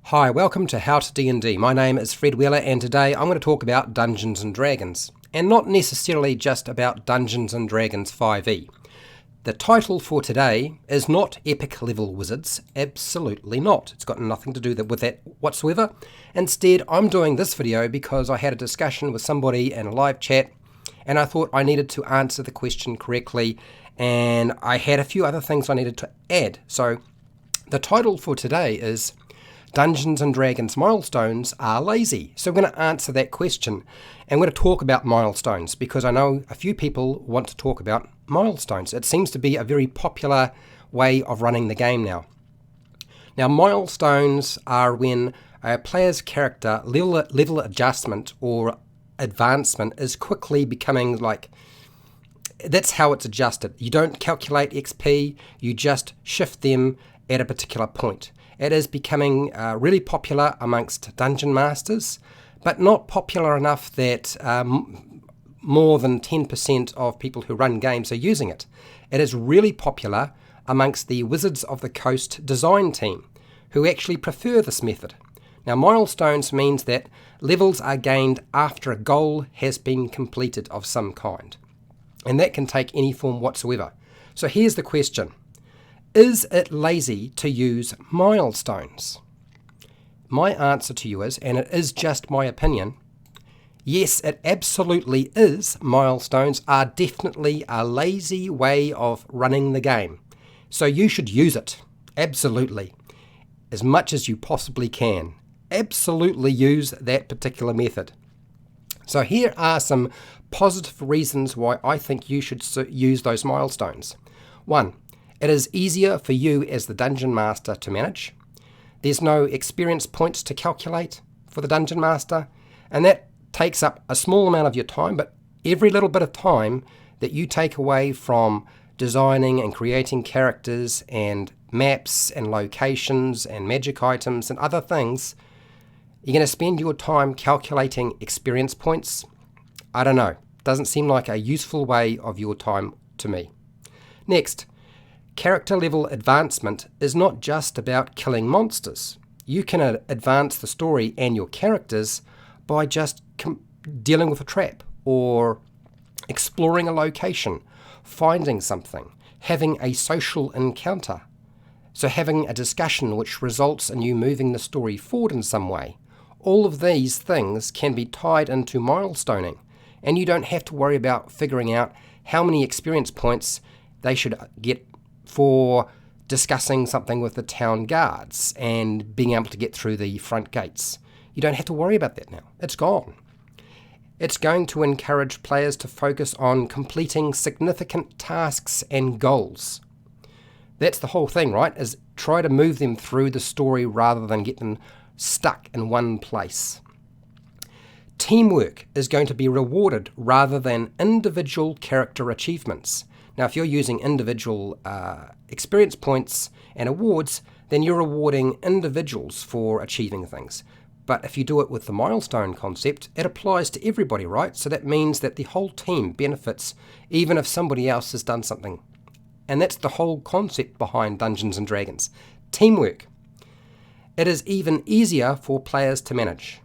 Hi, welcome to HowtoDandD. My name is Fred Wheeler and today I'm going to talk about Dungeons & Dragons. And not necessarily just about Dungeons & Dragons 5e. The title for today is not Epic Level Wizards, absolutely not. It's got nothing to do with that whatsoever. Instead, I'm doing this video because I had a discussion with somebody in a live chat and I thought I needed to answer the question correctly and I had a few other things I needed to add. So the title for today is Dungeons & Dragons Milestones are lazy. So we're going to answer that question and we're going to talk about milestones because I know a few people want to talk about milestones. It seems to be a very popular way of running the game now. Now milestones are when a player's character level adjustment or advancement is quickly becoming like, that's how it's adjusted. You don't calculate XP, you just shift them at a particular point. It is becoming really popular amongst dungeon masters, but not popular enough that more than 10% of people who run games are using it. It is really popular amongst the Wizards of the Coast design team, who actually prefer this method. Now, milestones means that levels are gained after a goal has been completed of some kind, and that can take any form whatsoever. So here's the question. Is it lazy to use milestones? My answer to you is, and it is just my opinion, yes, it absolutely is. Milestones are definitely a lazy way of running the game. So you should use it, absolutely, as much as you possibly can. Absolutely use that particular method. So here are some positive reasons why I think you should use those milestones. 1. It is easier for you as the dungeon master to manage. There's no experience points to calculate for the dungeon master, and that takes up a small amount of your time, but every little bit of time that you take away from designing and creating characters and maps and locations and magic items and other things, you're going to spend your time calculating experience points. I don't know. Doesn't seem like a useful way of your time to me. Next, character level advancement is not just about killing monsters. You can advance the story and your characters by just dealing with a trap or exploring a location, finding something, having a social encounter. So having a discussion which results in you moving the story forward in some way. All of these things can be tied into milestoning, and you don't have to worry about figuring out how many experience points they should get for discussing something with the town guards and being able to get through the front gates. You don't have to worry about that now. It's gone. It's going to encourage players to focus on completing significant tasks and goals. That's the whole thing, right? Is try to move them through the story rather than get them stuck in one place. Teamwork is going to be rewarded rather than individual character achievements. Now, if you're using individual experience points and awards, then you're rewarding individuals for achieving things. But if you do it with the milestone concept, it applies to everybody, right? So that means that the whole team benefits even if somebody else has done something. And that's the whole concept behind Dungeons & Dragons. Teamwork. It is even easier for players to manage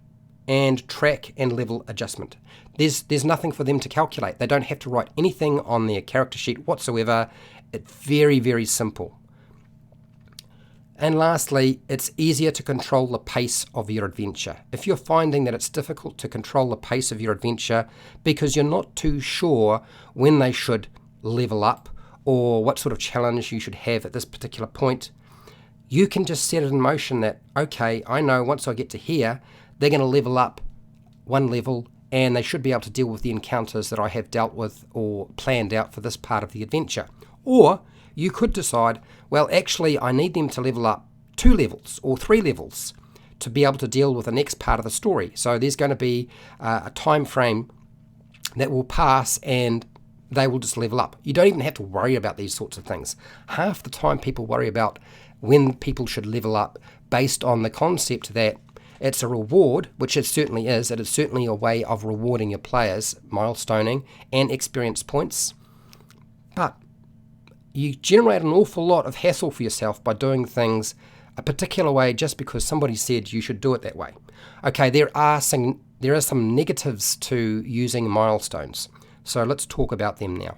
and track and level adjustment. There's nothing for them to calculate. They don't have to write anything on their character sheet whatsoever. It's very, very simple. And lastly, it's easier to control the pace of your adventure. If you're finding that it's difficult to control the pace of your adventure because you're not too sure when they should level up or what sort of challenge you should have at this particular point, you can just set it in motion that, okay, I know once I get to here, they're going to level up one level and they should be able to deal with the encounters that I have dealt with or planned out for this part of the adventure. Or you could decide, well, actually, I need them to level up 2 levels or 3 levels to be able to deal with the next part of the story. So there's going to be a time frame that will pass and they will just level up. You don't even have to worry about these sorts of things. Half the time people worry about when people should level up based on the concept that it's a reward, which it certainly is. It is certainly a way of rewarding your players, milestoning and experience points. But you generate an awful lot of hassle for yourself by doing things a particular way just because somebody said you should do it that way. Okay, there are some negatives to using milestones. So let's talk about them now.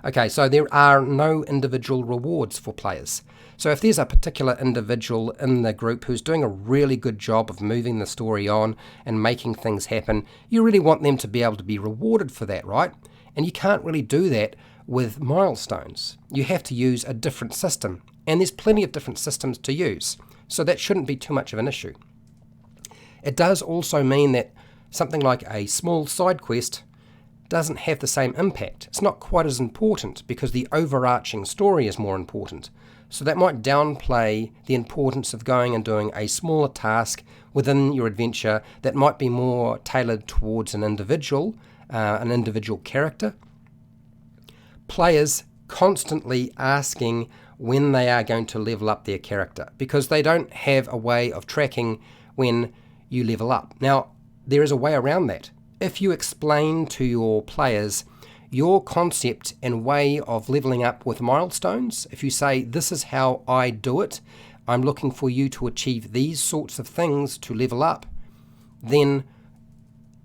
Okay, so there are no individual rewards for players. So if there's a particular individual in the group who's doing a really good job of moving the story on and making things happen, you really want them to be able to be rewarded for that, right? And you can't really do that with milestones. You have to use a different system, and there's plenty of different systems to use, so that shouldn't be too much of an issue. It does also mean that something like a small side quest doesn't have the same impact. It's not quite as important because the overarching story is more important. So that might downplay the importance of going and doing a smaller task within your adventure that might be more tailored towards an individual character. Players constantly asking when they are going to level up their character because they don't have a way of tracking when you level up. Now, there is a way around that. If you explain to your players your concept and way of leveling up with milestones, if you say, this is how I do it, I'm looking for you to achieve these sorts of things to level up, then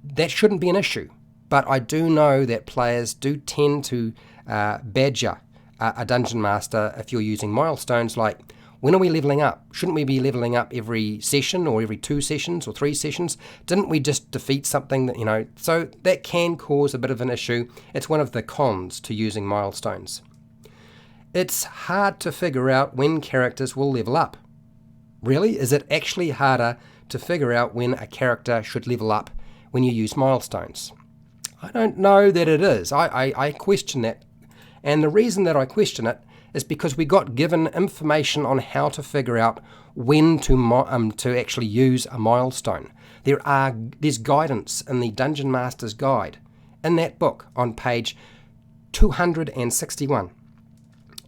that shouldn't be an issue. But I do know that players do tend to badger a dungeon master if you're using milestones like, when are we leveling up? Shouldn't we be leveling up every session or every 2 sessions or 3 sessions? Didn't we just defeat something that, so that can cause a bit of an issue. It's one of the cons to using milestones. It's hard to figure out when characters will level up. Really? Is it actually harder to figure out when a character should level up when you use milestones? I don't know that it is. I question that. And the reason that I question it is because we got given information on how to figure out when to actually use a milestone. There's guidance in the Dungeon Master's Guide in that book on page 261.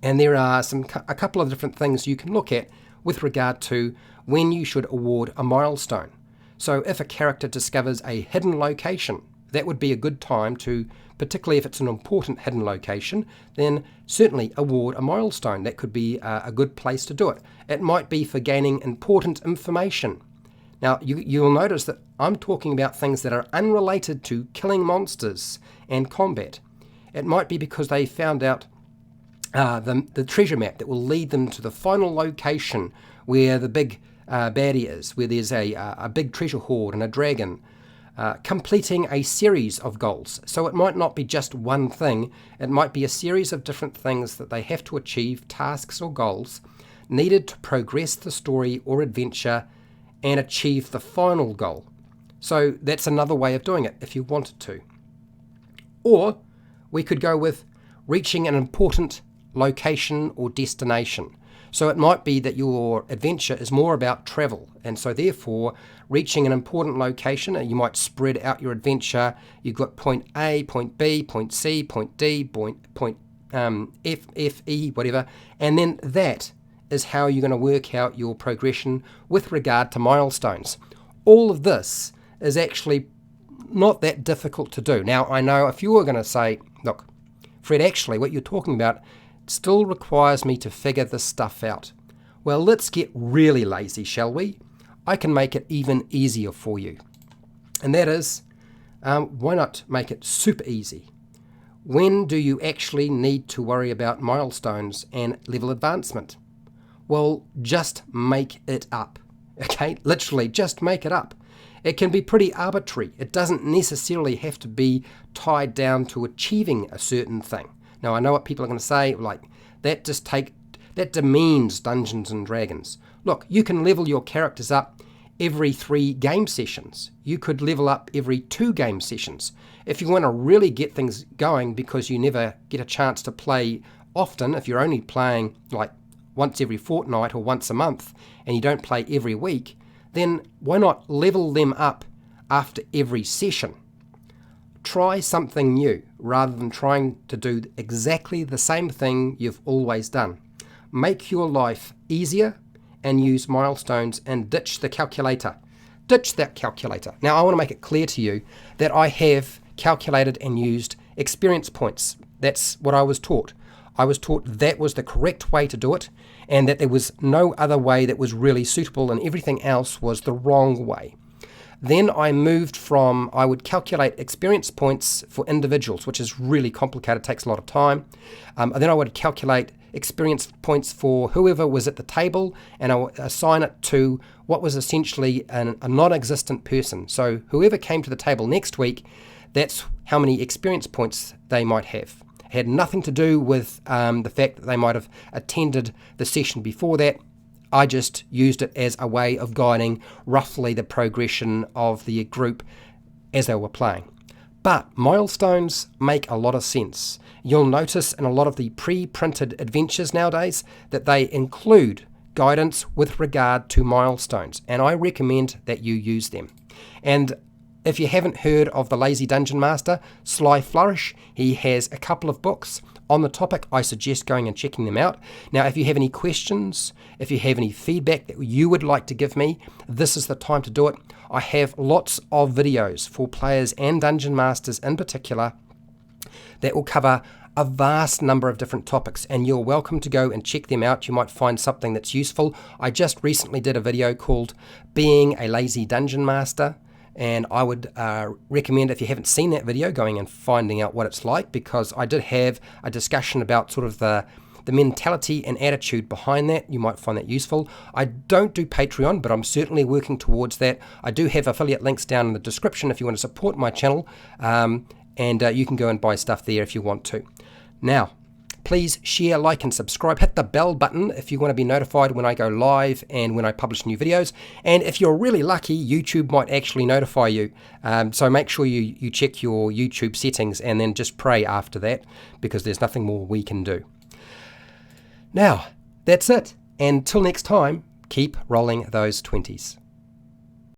And there are a couple of different things you can look at with regard to when you should award a milestone. So if a character discovers a hidden location, that would be a good time to, particularly if it's an important hidden location, then certainly award a milestone. That could be a good place to do it. It might be for gaining important information. Now, you'll notice that I'm talking about things that are unrelated to killing monsters and combat. It might be because they found out the treasure map that will lead them to the final location where the big baddie is, where there's a big treasure hoard and a dragon. Completing a series of goals. So it might not be just one thing, it might be a series of different things that they have to achieve, tasks or goals, needed to progress the story or adventure and achieve the final goal. So that's another way of doing it if you wanted to. Or we could go with reaching an important location or destination. So it might be that your adventure is more about travel, and so therefore reaching an important location, you might spread out your adventure. You've got point A, point B, point C, point D, point F, E, whatever, and then that is how you're going to work out your progression with regard to milestones. All of this is actually not that difficult to do. Now, I know if you were going to say, look, Fred, actually what you're talking about still requires me to figure this stuff out. Well, let's get really lazy, shall we? I can make it even easier for you. And that is, why not make it super easy? When do you actually need to worry about milestones and level advancement? Well, just make it up. Okay, literally just make it up. It can be pretty arbitrary. It doesn't necessarily have to be tied down to achieving a certain thing. Now, I know what people are going to say, like, that demeans Dungeons and Dragons. Look, you can level your characters up every 3 game sessions. You could level up every 2 game sessions. If you want to really get things going because you never get a chance to play often, if you're only playing like once every fortnight or once a month and you don't play every week, then why not level them up after every session? Try something new rather than trying to do exactly the same thing you've always done. Make your life easier and use milestones and ditch the calculator. Ditch that calculator. Now, I want to make it clear to you that I have calculated and used experience points. That's what I was taught. I was taught that was the correct way to do it, and that there was no other way that was really suitable, and everything else was the wrong way. Then I moved from, I would calculate experience points for individuals, which is really complicated, takes a lot of time. Then I would calculate experience points for whoever was at the table, and I would assign it to what was essentially a non-existent person. So whoever came to the table next week, that's how many experience points they might have. It had nothing to do with the fact that they might have attended the session before that. I just used it as a way of guiding roughly the progression of the group as they were playing. But milestones make a lot of sense. You'll notice in a lot of the pre-printed adventures nowadays that they include guidance with regard to milestones, and I recommend that you use them. And if you haven't heard of the Lazy Dungeon Master, Sly Flourish, he has a couple of books on the topic. I suggest going and checking them out. Now, if you have any questions, if you have any feedback that you would like to give me, this is the time to do it. I have lots of videos for players and dungeon masters in particular that will cover a vast number of different topics, and you're welcome to go and check them out. You might find something that's useful. I just recently did a video called Being a Lazy Dungeon Master, and I would recommend, if you haven't seen that video, going and finding out what it's like, because I did have a discussion about sort of the mentality and attitude behind that. You might find that useful. I don't do Patreon, but I'm certainly working towards that. I do have affiliate links down in the description if you want to support my channel, and you can go and buy stuff there if you want to. Now, please share, like, and subscribe. Hit the bell button if you want to be notified when I go live and when I publish new videos. And if you're really lucky, YouTube might actually notify you. So make sure you check your YouTube settings and then just pray after that, because there's nothing more we can do. Now, that's it. And till next time, keep rolling those 20s.